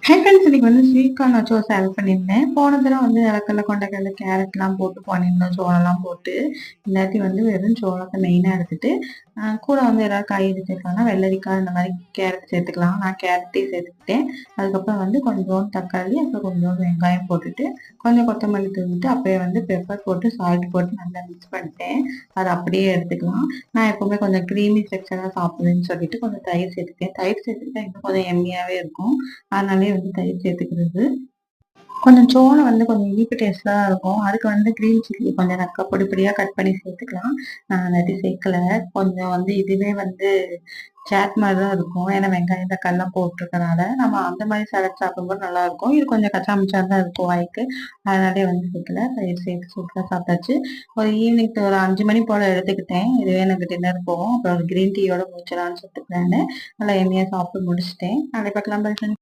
Hi friends, இன்னைக்கு வந்து sweet corn வச்சு ஒரு சேலட் பண்ணியிருந்தேன். போன தடவை வந்து நிலக்கடலை, கொண்டைக்கடலை, கேரட்லாம் போட்டு பண்ணியிருந்தோம், சோளம்லாம் போட்டு. இல்லாட்டி வந்து வெறும் சோளத்தை மெயினாக எடுத்துட்டு கூட வந்து ஏதாவது காய் சேர்க்கலாம்னா வெள்ளரிக்காய் இந்த மாதிரி கேரட் சேர்த்துக்கலாம். நான் கேரட்டே சேர்த்துக்கிட்டேன். அதுக்கப்புறம் வந்து கொஞ்சோண்டு தக்காளி, அப்புறம் கொஞ்சோண்டு வெங்காயம் போட்டுட்டு கொஞ்சம் கொத்தமல்லி தூவிட்டு அப்படியே வந்து பெப்பர் போட்டு சால்ட் போட்டு நல்லா மிக்ஸ் பண்ணிட்டேன். அதை அப்படியே எடுத்துக்கலாம். நான் எப்பவுமே கொஞ்சம் க்ரீமி ஸ்ட்ரக்சராக சாப்பிடுவேன்னு சொல்லிட்டு கொஞ்சம் தயிர் சேர்த்துக்கிட்டேன். தயிர் சேர்த்துக்கிட்டா இன்னும் கொஞ்சம் எம்மியாகவே இருக்கும். அதனாலே வந்து தயிர் சேர்த்துக்கிறது. கொஞ்சம் சோளம் வந்து கொஞ்சம் இனிப்பு டேஸ்டா இருக்கும். அதுக்கு வந்து கிரீன் சில்லி கொஞ்சம் நக்கா பொடி பொடியா கட் பண்ணி சேர்த்துக்கலாம். நான் நட்டி சேர்க்கல. கொஞ்சம் வந்து இதுவே வந்து சாட் மாதிரி தான் இருக்கும். ஏன்னா வெங்காயம் தக்காளிலாம் போட்டிருக்கனால நம்ம அந்த மாதிரி சாலட் சாப்பிடும்போது நல்லா இருக்கும். இது கொஞ்சம் கச்சா மிச்சா தான் இருக்கும் வாய்க்கு. அதனாலே வந்து சேர்க்கல. தயிர் சேர்த்து சூப்பராக சாப்பிட்டாச்சு. ஒரு ஈவினிங் ஒரு 5 மணி போல எடுத்துக்கிட்டேன். இதுவே எனக்கு டின்னர் போகும். அப்புறம் ஒரு கிரீன் டீயோட முடிச்சிடலாம்னு சொல்லிட்டு நல்லா எண்ணெயாக சாப்பிட்டு முடிச்சிட்டேன். நாளை பார்க்கலாம்.